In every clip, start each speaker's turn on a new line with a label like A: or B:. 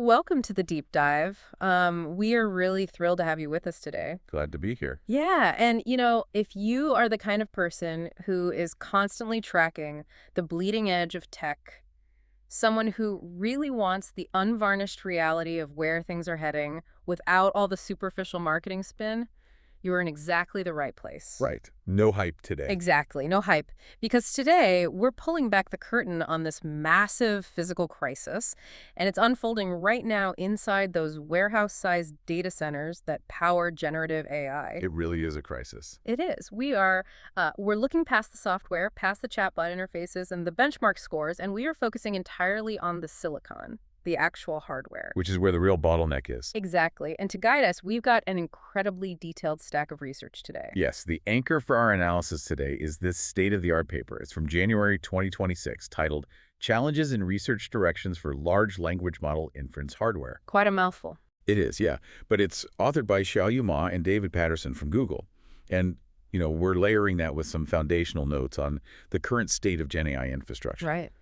A: Welcome to the deep dive. We are really thrilled to have you with us today.
B: Glad to be here.
A: Yeah, and if you are the kind of person who is constantly tracking the bleeding edge of tech, someone who really wants the unvarnished reality of where things are heading without all the superficial marketing spin, you're in exactly the right place.
B: Right. No hype today.
A: Exactly, no hype. Because today, we're pulling back the curtain on this massive physical crisis, and it's unfolding right now inside those warehouse-sized data centers that power generative AI.
B: It really is a crisis.
A: It is. We're looking past the software, past the chatbot interfaces and the benchmark scores, and we are focusing entirely on the silicon, the actual hardware.
B: Which is where the real bottleneck is.
A: Exactly. And to guide us, we've got an incredibly detailed stack of research today.
B: Yes, the anchor for our analysis today is this state-of-the-art paper. It's from January 2026, titled Challenges in Research Directions for Large Language Model Inference Hardware.
A: Quite a mouthful.
B: It is, yeah. But it's authored by Xiaoyu Ma and David Patterson from Google. And, we're layering that with some foundational notes on the current state of Gen AI infrastructure.
A: Right.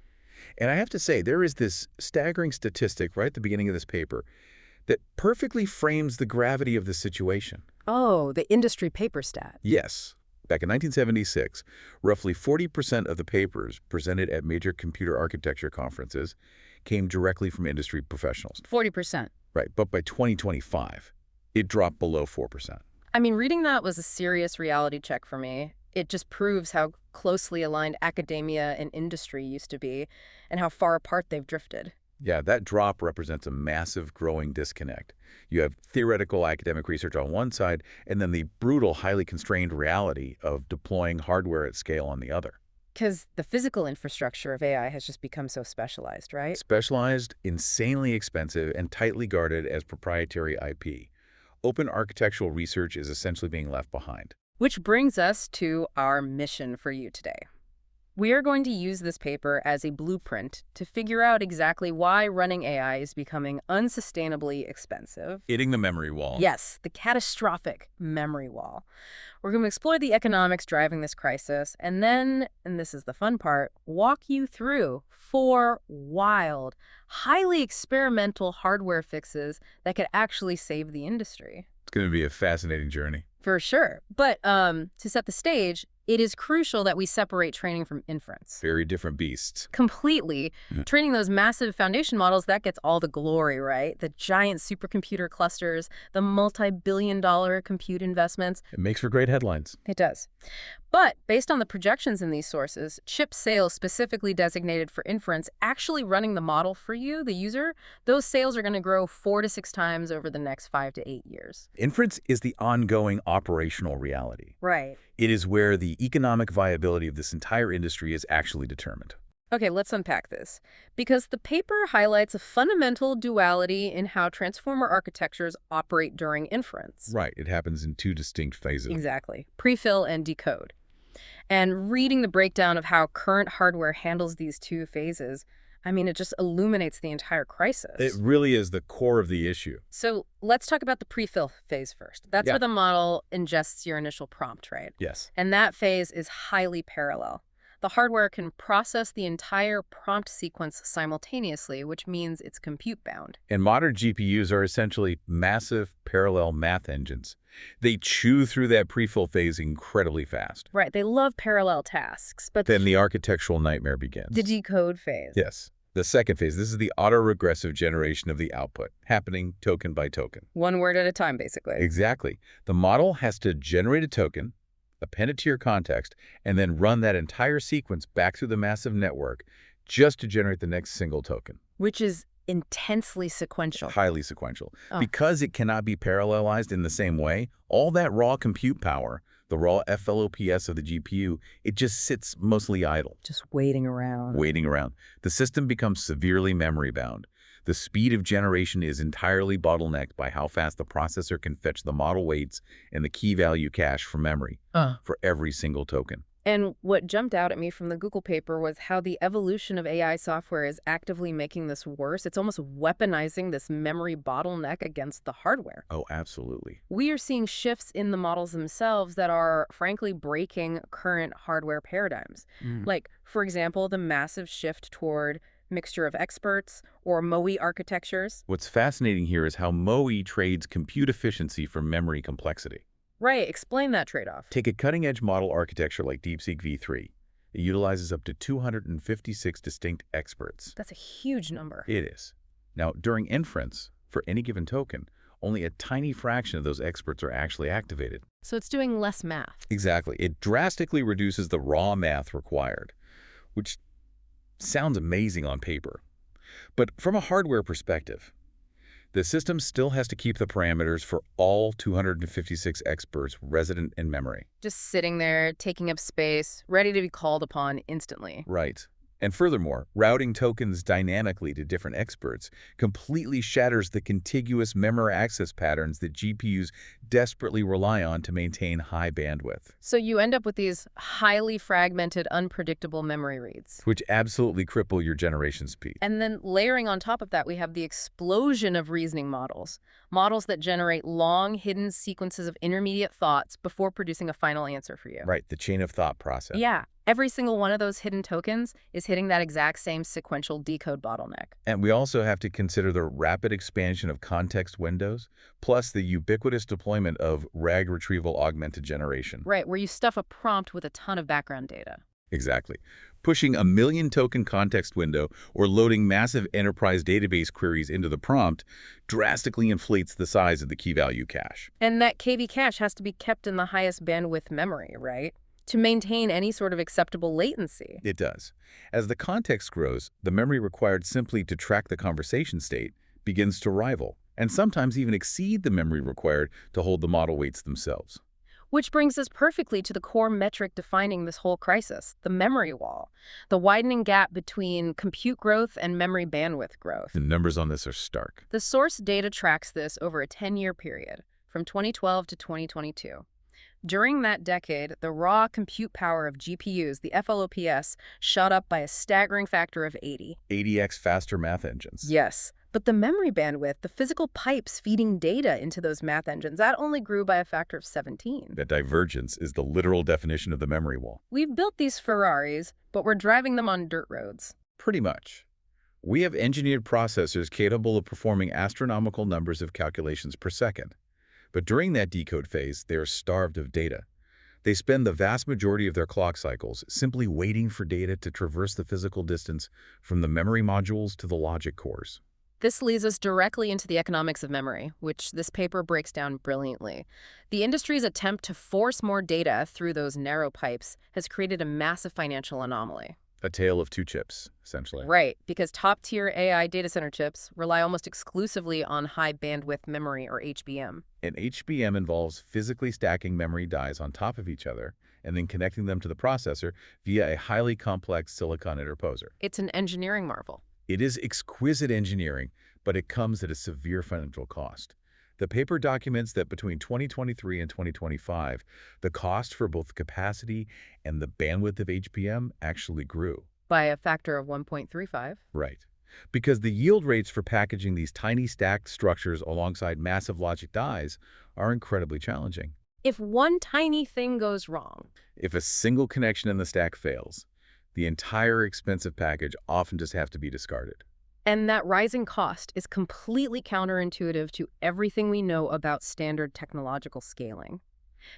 B: And I have to say, there is this staggering statistic right at the beginning of this paper that perfectly frames the gravity of the situation.
A: Oh, the industry paper stat.
B: Yes. Back in 1976, roughly 40% of the papers presented at major computer architecture conferences came directly from industry professionals.
A: 40%.
B: Right, but by 2025, it dropped below 4%.
A: I mean, reading that was a serious reality check for me. It just proves how closely aligned academia and industry used to be and how far apart they've drifted.
B: Yeah, that drop represents a massive growing disconnect. You have theoretical academic research on one side, and then the brutal, highly constrained reality of deploying hardware at scale on the other.
A: Because the physical infrastructure of AI has just become so specialized, right?
B: Specialized, insanely expensive, and tightly guarded as proprietary IP. Open architectural research is essentially being left behind.
A: Which brings us to our mission for you today. We are going to use this paper as a blueprint to figure out exactly why running AI is becoming unsustainably expensive.
B: Hitting the memory wall.
A: Yes, the catastrophic memory wall. We're going to explore the economics driving this crisis, and then, and this is the fun part, walk you through 4 wild, highly experimental hardware fixes that could actually save the industry.
B: It's going to be a fascinating journey.
A: For sure. But to set the stage, it is crucial that we separate training from inference.
B: Very different beasts.
A: Completely. Training those massive foundation models, that gets all the glory, right? The giant supercomputer clusters, the multi-billion-dollar compute investments.
B: It makes for great headlines.
A: It does. But based on the projections in these sources, chip sales specifically designated for inference actually running the model for you, the user, those sales are going to grow 4 to 6 times over the next 5 to 8 years.
B: Inference is the ongoing operational reality.
A: Right.
B: It is where the economic viability of this entire industry is actually determined.
A: Okay, let's unpack this. Because the paper highlights a fundamental duality in how transformer architectures operate during inference.
B: Right. It happens in 2 distinct phases.
A: Exactly. Prefill and decode. And reading the breakdown of how current hardware handles these 2 phases, I mean, it just illuminates the entire crisis.
B: It really is the core of the issue.
A: So let's talk about the prefill phase first. That's where the model ingests your initial prompt, right?
B: Yes.
A: And that phase is highly parallel. The hardware can process the entire prompt sequence simultaneously, which means it's compute-bound.
B: And modern GPUs are essentially massive parallel math engines. They chew through that prefill phase incredibly fast.
A: Right, they love parallel tasks, but
B: Then the architectural nightmare begins.
A: the decode phase.
B: Yes. The second phase, this is the autoregressive generation of the output, happening token by token.
A: One word at a time, basically.
B: Exactly. The model has to generate a token, append it to your context, and then run that entire sequence back through the massive network just to generate the next single token.
A: Which is intensely sequential.
B: Highly sequential.
A: Oh.
B: Because it cannot be parallelized in the same way, all that raw compute power, the raw FLOPS of the GPU, it just sits mostly idle.
A: Just waiting around.
B: Waiting around. The system becomes severely memory-bound. The speed of generation is entirely bottlenecked by how fast the processor can fetch the model weights and the key value cache from memory for every single token.
A: And what jumped out at me from the Google paper was how the evolution of AI software is actively making this worse. It's almost weaponizing this memory bottleneck against the hardware.
B: Oh, absolutely.
A: We are seeing shifts in the models themselves that are, frankly, breaking current hardware paradigms. Like, for example, the massive shift toward mixture of experts, or MOE architectures.
B: What's fascinating here is how MOE trades compute efficiency for memory complexity.
A: Right, explain that trade-off.
B: Take a cutting-edge model architecture like DeepSeek V3. It utilizes up to 256 distinct experts.
A: That's a huge number.
B: It is. Now, during inference, for any given token, only a tiny fraction of those experts are actually activated.
A: So it's doing less math.
B: Exactly. It drastically reduces the raw math required, which sounds amazing on paper. But from a hardware perspective, the system still has to keep the parameters for all 256 experts resident in memory.
A: Just sitting there, taking up space, ready to be called upon instantly.
B: Right. And furthermore, routing tokens dynamically to different experts completely shatters the contiguous memory access patterns that GPUs desperately rely on to maintain high bandwidth.
A: So you end up with these highly fragmented, unpredictable memory reads.
B: Which absolutely cripple your generation speed.
A: And then layering on top of that, we have the explosion of reasoning models. Models that generate long, hidden sequences of intermediate thoughts before producing a final answer for you.
B: Right, the chain of thought process.
A: Yeah. Every single one of those hidden tokens is hitting that exact same sequential decode bottleneck.
B: And we also have to consider the rapid expansion of context windows, plus the ubiquitous deployment of RAG retrieval augmented generation.
A: Right, where you stuff a prompt with a ton of background data.
B: Exactly. Pushing a 1,000,000 token context window or loading massive enterprise database queries into the prompt drastically inflates the size of the key value cache.
A: And that KV cache has to be kept in the highest bandwidth memory, right? To maintain any sort of acceptable latency.
B: It does. As the context grows, the memory required simply to track the conversation state begins to rival, and sometimes even exceed the memory required to hold the model weights themselves.
A: Which brings us perfectly to the core metric defining this whole crisis, the memory wall, the widening gap between compute growth and memory bandwidth growth.
B: The numbers on this are stark.
A: The source data tracks this over a 10-year period, from 2012 to 2022. During that decade, the raw compute power of GPUs, the FLOPS, shot up by a staggering factor of 80.
B: 80x faster math engines.
A: Yes, but the memory bandwidth, the physical pipes feeding data into those math engines, that only grew by a factor of 17.
B: That divergence is the literal definition of the memory wall.
A: We've built these Ferraris, but we're driving them on dirt roads.
B: Pretty much. We have engineered processors capable of performing astronomical numbers of calculations per second. But during that decode phase, they are starved of data. They spend the vast majority of their clock cycles simply waiting for data to traverse the physical distance from the memory modules to the logic cores.
A: This leads us directly into the economics of memory, which this paper breaks down brilliantly. The industry's attempt to force more data through those narrow pipes has created a massive financial anomaly.
B: A tale of two chips, essentially.
A: Right, because top-tier AI data center chips rely almost exclusively on high bandwidth memory, or HBM.
B: And HBM involves physically stacking memory dies on top of each other and then connecting them to the processor via a highly complex silicon interposer.
A: It's an engineering marvel.
B: It is exquisite engineering, but it comes at a severe financial cost. The paper documents that between 2023 and 2025, the cost for both capacity and the bandwidth of HBM actually grew.
A: By a factor of 1.35.
B: Right. Because the yield rates for packaging these tiny stacked structures alongside massive logic dies are incredibly challenging.
A: If one tiny thing goes wrong,
B: if a single connection in the stack fails, the entire expensive package often just have to be discarded.
A: And that rising cost is completely counterintuitive to everything we know about standard technological scaling.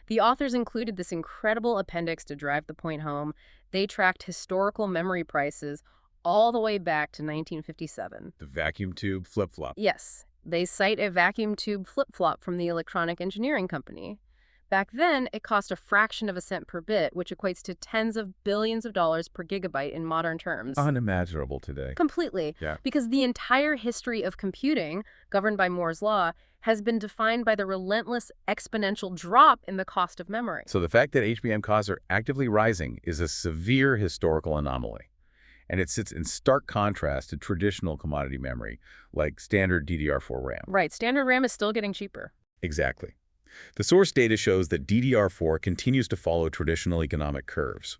A: The authors included this incredible appendix to drive the point home. They tracked historical memory prices all the way back to 1957.
B: The vacuum tube flip-flop.
A: Yes, they cite a vacuum tube flip-flop from the Electronic Engineering Company. Back then, it cost a fraction of a cent per bit, which equates to tens of billions of dollars per gigabyte in modern terms.
B: Unimaginable today.
A: Completely.
B: Yeah.
A: Because the entire history of computing, governed by Moore's law, has been defined by the relentless exponential drop in the cost of memory.
B: So the fact that HBM costs are actively rising is a severe historical anomaly. And it sits in stark contrast to traditional commodity memory, like standard DDR4 RAM.
A: Right. Standard RAM is still getting cheaper.
B: Exactly. The source data shows that DDR4 continues to follow traditional economic curves.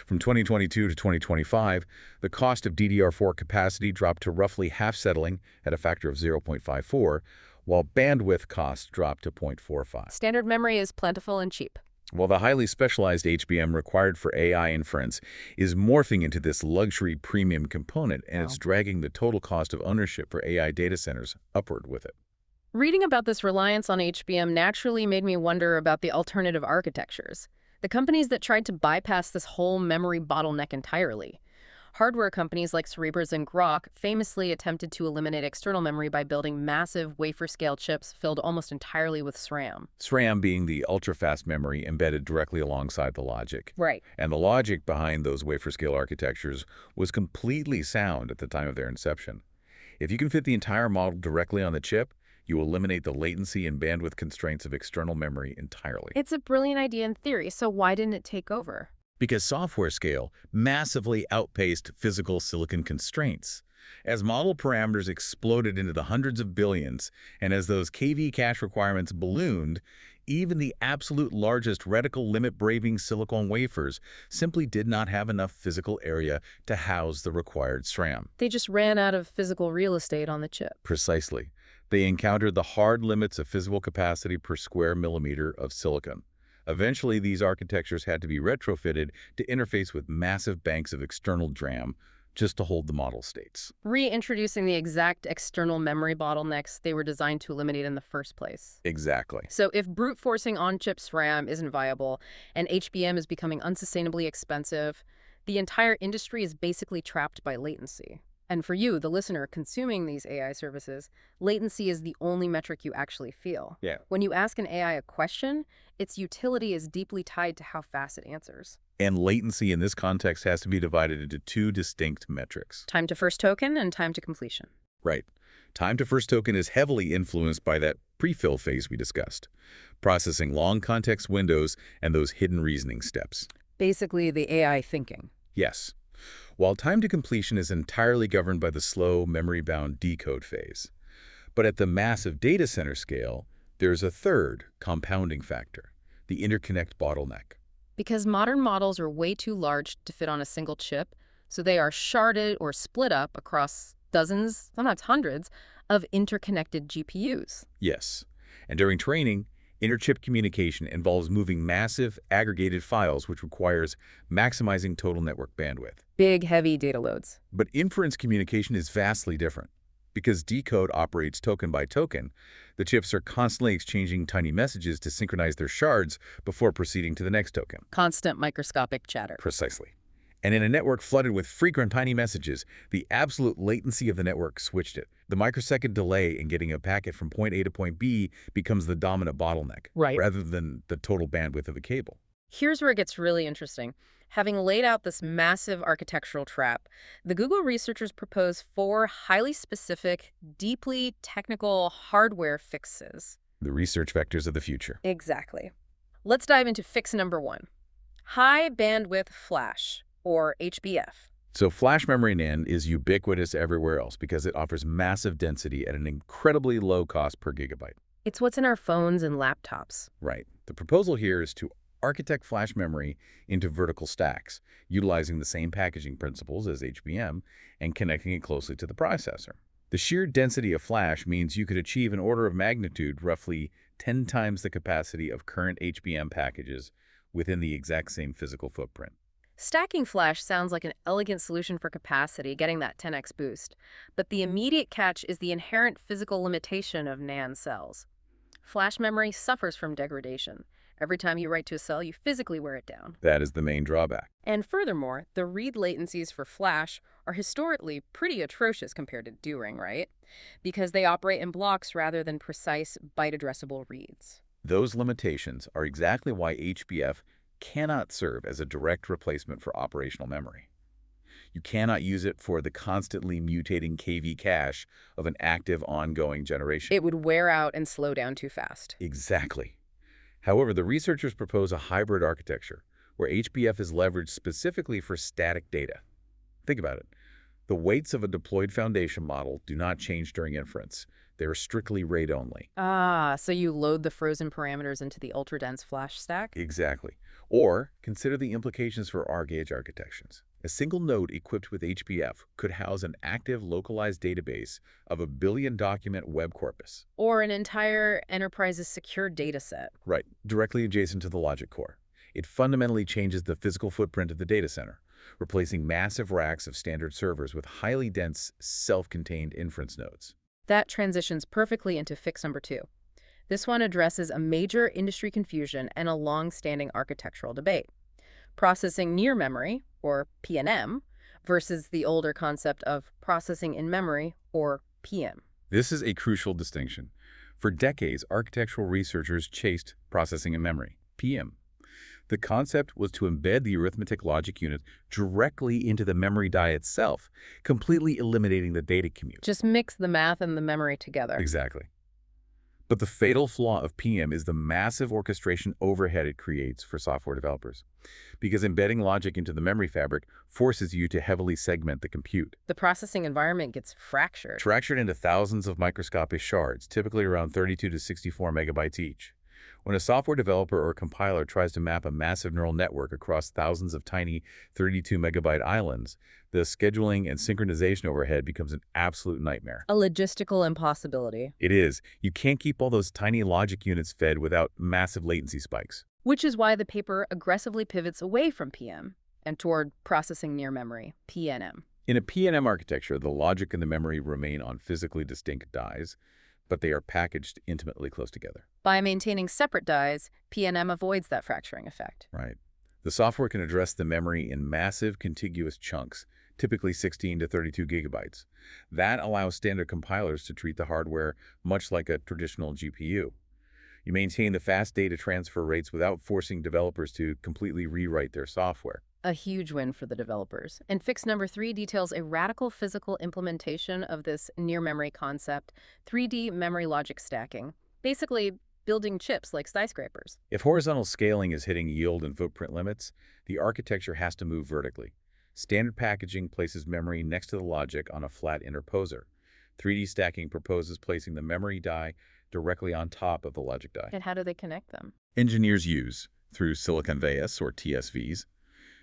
B: From 2022 to 2025, the cost of DDR4 capacity dropped to roughly half settling at a factor of 0.54, while bandwidth costs dropped to 0.45.
A: Standard memory is plentiful and cheap.
B: While the highly specialized HBM required for AI inference is morphing into this luxury premium component, and it's
A: Wow.
B: dragging the total cost of ownership for AI data centers upward with it.
A: Reading about this reliance on HBM naturally made me wonder about the alternative architectures, the companies that tried to bypass this whole memory bottleneck entirely. Hardware companies like Cerebras and Grok famously attempted to eliminate external memory by building massive wafer-scale chips filled almost entirely with SRAM.
B: SRAM being the ultra-fast memory embedded directly alongside the logic.
A: Right.
B: And the logic behind those wafer-scale architectures was completely sound at the time of their inception. If you can fit the entire model directly on the chip, you eliminate the latency and bandwidth constraints of external memory entirely.
A: It's a brilliant idea in theory, so why didn't it take over?
B: Because software scale massively outpaced physical silicon constraints. As model parameters exploded into the hundreds of billions, and as those KV cache requirements ballooned, even the absolute largest reticle limit-braving silicon wafers simply did not have enough physical area to house the required SRAM.
A: They just ran out of physical real estate on the chip.
B: Precisely. They encountered the hard limits of physical capacity per square millimeter of silicon. Eventually, these architectures had to be retrofitted to interface with massive banks of external DRAM just to hold the model states.
A: Reintroducing the exact external memory bottlenecks they were designed to eliminate in the first place.
B: Exactly.
A: So if brute forcing on-chip SRAM isn't viable and HBM is becoming unsustainably expensive, the entire industry is basically trapped by latency. And for you, the listener consuming these AI services, latency is the only metric you actually feel.
B: Yeah.
A: When you ask an AI a question, its utility is deeply tied to how fast it answers.
B: And latency in this context has to be divided into two distinct metrics.
A: Time to first token and time to completion.
B: Right. Time to first token is heavily influenced by that prefill phase we discussed, processing long context windows and those hidden reasoning steps.
A: Basically, the AI thinking.
B: Yes. While time to completion is entirely governed by the slow, memory-bound decode phase. But at the massive data center scale, there's a third compounding factor, the interconnect bottleneck.
A: Because modern models are way too large to fit on a single chip, so they are sharded or split up across dozens, sometimes hundreds, of interconnected GPUs.
B: Yes. And during training, interchip communication involves moving massive, aggregated files, which requires maximizing total network bandwidth.
A: Big, heavy data loads.
B: But inference communication is vastly different. Because Decode operates token by token, the chips are constantly exchanging tiny messages to synchronize their shards before proceeding to the next token.
A: Constant microscopic chatter.
B: Precisely. And in a network flooded with frequent tiny messages, the absolute latency of the network switched it. The microsecond delay in getting a packet from point A to point B becomes the dominant bottleneck,
A: Right.
B: rather than the total bandwidth of a cable.
A: Here's where it gets really interesting. Having laid out this massive architectural trap, the Google researchers propose 4 highly specific, deeply technical hardware fixes.
B: The research vectors of the future.
A: Exactly. Let's dive into fix number 1. High bandwidth flash, or HBF.
B: So flash memory NAND is ubiquitous everywhere else because it offers massive density at an incredibly low cost per gigabyte.
A: It's what's in our phones and laptops.
B: Right. The proposal here is to architect flash memory into vertical stacks, utilizing the same packaging principles as HBM and connecting it closely to the processor. The sheer density of flash means you could achieve an order of magnitude roughly 10 times the capacity of current HBM packages within the exact same physical footprint.
A: Stacking flash sounds like an elegant solution for capacity, getting that 10x boost. But the immediate catch is the inherent physical limitation of NAND cells. Flash memory suffers from degradation. Every time you write to a cell, you physically wear it down.
B: That is the main drawback.
A: And furthermore, the read latencies for flash are historically pretty atrocious compared to DRAM, right? Because they operate in blocks rather than precise byte-addressable reads.
B: Those limitations are exactly why HBF cannot serve as a direct replacement for operational memory. You cannot use it for the constantly mutating KV cache of an active, ongoing generation.
A: It would wear out and slow down too fast.
B: Exactly. However, the researchers propose a hybrid architecture where HBF is leveraged specifically for static data. Think about it. The weights of a deployed foundation model do not change during inference. They are strictly RAID only.
A: Ah, so you load the frozen parameters into the ultra-dense flash stack?
B: Exactly. Or consider the implications for R-gauge architectures. A single node equipped with HBF could house an active localized database of a billion-document web corpus.
A: Or an entire enterprise's secure data set.
B: Right, directly adjacent to the logic core. It fundamentally changes the physical footprint of the data center, replacing massive racks of standard servers with highly dense, self-contained inference nodes.
A: That transitions perfectly into fix number 2. This one addresses a major industry confusion and a long-standing architectural debate. Processing near memory, or PNM, versus the older concept of processing in memory, or PM.
B: This is a crucial distinction. For decades, architectural researchers chased processing in memory, PM. The concept was to embed the arithmetic logic unit directly into the memory die itself, completely eliminating the data commute.
A: Just mix the math and the memory together.
B: Exactly. But the fatal flaw of PM is the massive orchestration overhead it creates for software developers, because embedding logic into the memory fabric forces you to heavily segment the compute.
A: The processing environment gets fractured.
B: Fractured into thousands of microscopic shards, typically around 32 to 64 megabytes each. When a software developer or compiler tries to map a massive neural network across thousands of tiny 32-megabyte islands, the scheduling and synchronization overhead becomes an absolute nightmare.
A: A logistical impossibility.
B: It is. You can't keep all those tiny logic units fed without massive latency spikes.
A: Which is why the paper aggressively pivots away from PM and toward processing near memory, PNM.
B: In a PNM architecture, the logic and the memory remain on physically distinct dies, but they are packaged intimately close together.
A: By maintaining separate dies, PNM avoids that fracturing effect.
B: Right. The software can address the memory in massive contiguous chunks, typically 16 to 32 gigabytes. That allows standard compilers to treat the hardware much like a traditional GPU. You maintain the fast data transfer rates without forcing developers to completely rewrite their software.
A: A huge win for the developers. And fix number 3 details a radical physical implementation of this near-memory concept, 3D memory logic stacking, basically building chips like skyscrapers.
B: If horizontal scaling is hitting yield and footprint limits, the architecture has to move vertically. Standard packaging places memory next to the logic on a flat interposer. 3D stacking proposes placing the memory die directly on top of the logic die.
A: And how do they connect them?
B: Engineers use, through silicon vias or TSVs,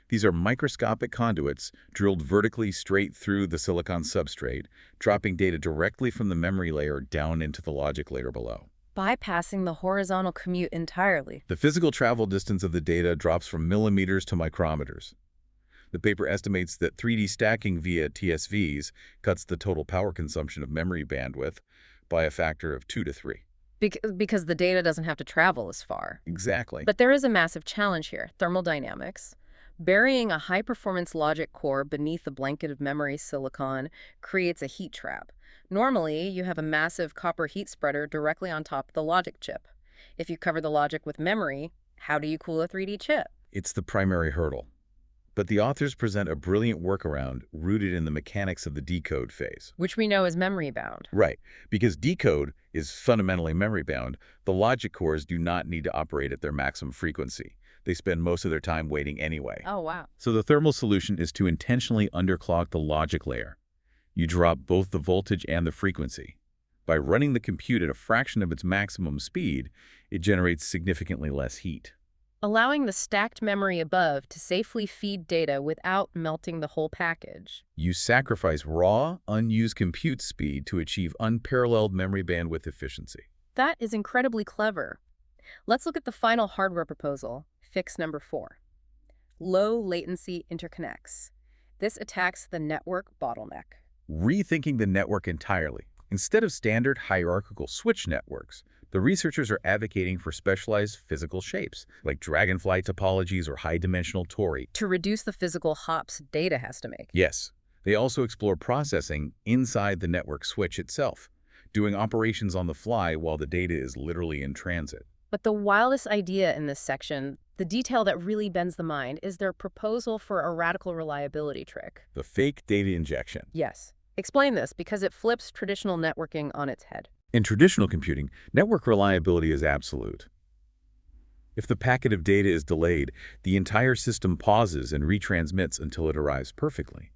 B: these are microscopic conduits drilled vertically straight through the silicon substrate, dropping data directly from the memory layer down into the logic layer below.
A: Bypassing the horizontal commute entirely.
B: The physical travel distance of the data drops from millimeters to micrometers. The paper estimates that 3D stacking via TSVs cuts the total power consumption of memory bandwidth by a factor of 2 to 3.
A: Because the data doesn't have to travel as far.
B: Exactly.
A: But there is a massive challenge here, thermodynamics. Burying a high-performance logic core beneath a blanket of memory silicon creates a heat trap. Normally, you have a massive copper heat spreader directly on top of the logic chip. If you cover the logic with memory, how do you cool a 3D chip?
B: It's the primary hurdle. But the authors present a brilliant workaround rooted in the mechanics of the decode phase.
A: Which we know is memory-bound.
B: Right. Because decode is fundamentally memory-bound, the logic cores do not need to operate at their maximum frequency. They spend most of their time waiting anyway.
A: Oh, wow.
B: So the thermal solution is to intentionally underclock the logic layer. You drop both the voltage and the frequency. By running the compute at a fraction of its maximum speed, it generates significantly less heat,
A: allowing the stacked memory above to safely feed data without melting the whole package.
B: You sacrifice raw, unused compute speed to achieve unparalleled memory bandwidth efficiency.
A: That is incredibly clever. Let's look at the final hardware proposal, fix number 4. Low latency interconnects. This attacks the network bottleneck.
B: Rethinking the network entirely. Instead of standard hierarchical switch networks, the researchers are advocating for specialized physical shapes, like dragonfly topologies or high-dimensional tori,
A: to reduce the physical hops data has to make.
B: Yes. They also explore processing inside the network switch itself, doing operations on the fly while the data is literally in transit.
A: But the wildest idea in this section, the detail that really bends the mind, is their proposal for a radical reliability trick.
B: The fake data injection.
A: Yes. Explain this, because it flips traditional networking on its head.
B: In traditional computing, network reliability is absolute. If the packet of data is delayed, the entire system pauses and retransmits until it arrives perfectly.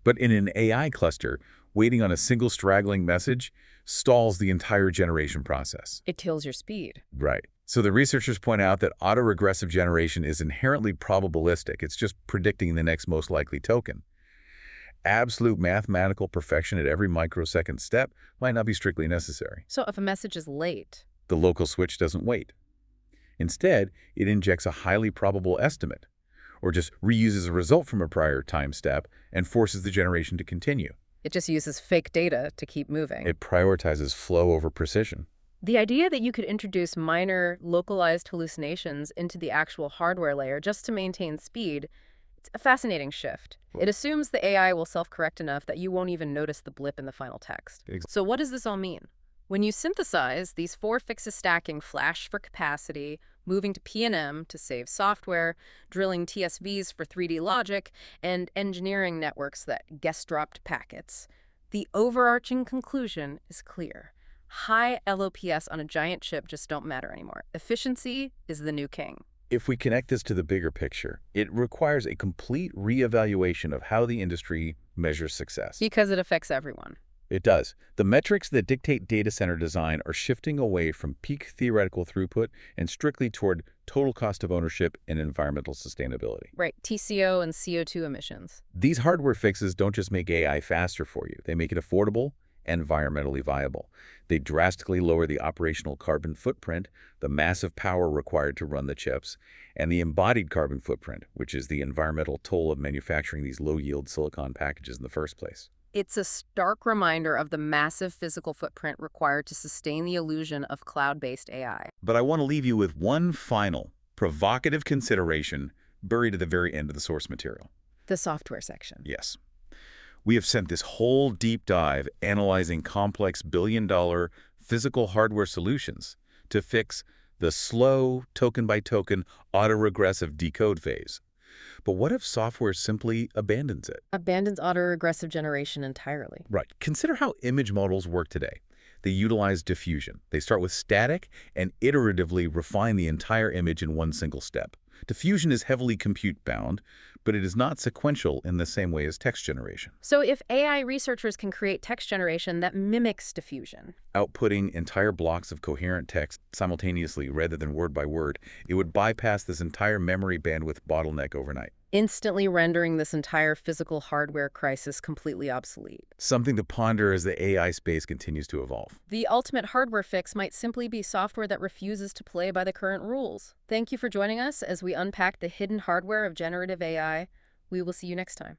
B: But in an AI cluster, waiting on a single straggling message stalls the entire generation process.
A: It kills your speed.
B: Right. So the researchers point out that autoregressive generation is inherently probabilistic. It's just predicting the next most likely token. Absolute mathematical perfection at every microsecond step might not be strictly necessary.
A: So if a message is late,
B: The local switch doesn't wait. Instead, it injects a highly probable estimate, or just reuses a result from a prior time step and forces the generation to continue.
A: it just uses fake data to keep moving.
B: It prioritizes flow over precision.
A: The idea that you could introduce minor, localized hallucinations into the actual hardware layer just to maintain speed, it's a fascinating shift. It assumes the AI will self-correct enough that you won't even notice the blip in the final text. So what does this all mean? When you synthesize these 4 fixes stacking flash for capacity, moving to P&M to save software, drilling TSVs for 3D logic, and engineering networks that guest-dropped packets, the overarching conclusion is clear. High LOPS on a giant chip just don't matter anymore. Efficiency is the new king.
B: If we connect this to the bigger picture, it requires a complete reevaluation of how the industry measures success.
A: Because it affects everyone.
B: It does. The metrics that dictate data center design are shifting away from peak theoretical throughput and strictly toward total cost of ownership and environmental sustainability.
A: Right, TCO and CO2 emissions.
B: These hardware fixes don't just make AI faster for you. They make it affordable and environmentally viable. They drastically lower the operational carbon footprint, the massive power required to run the chips, and the embodied carbon footprint, which is the environmental toll of manufacturing these low-yield silicon packages in the first place.
A: It's a stark reminder of the massive physical footprint required to sustain the illusion of cloud-based AI.
B: But I want to leave you with one final, provocative consideration buried at the very end of the source material.
A: The software section.
B: Yes. We have spent this whole deep dive analyzing complex billion-dollar physical hardware solutions to fix the slow, token-by-token, autoregressive decode phase. But what if software simply abandons it?
A: Abandons autoregressive generation entirely.
B: Right. Consider how image models work today. They utilize diffusion. They start with static and iteratively refine the entire image in one single step. Diffusion is heavily compute-bound, but it is not sequential in the same way as text generation.
A: So if AI researchers can create text generation that mimics diffusion,
B: Outputting entire blocks of coherent text simultaneously rather than word by word, it would bypass this entire memory bandwidth bottleneck overnight.
A: instantly rendering this entire physical hardware crisis completely obsolete.
B: Something to ponder as the AI space continues to evolve.
A: The ultimate hardware fix might simply be software that refuses to play by the current rules. Thank you for joining us as we unpack the hidden hardware of generative AI. We will see you next time.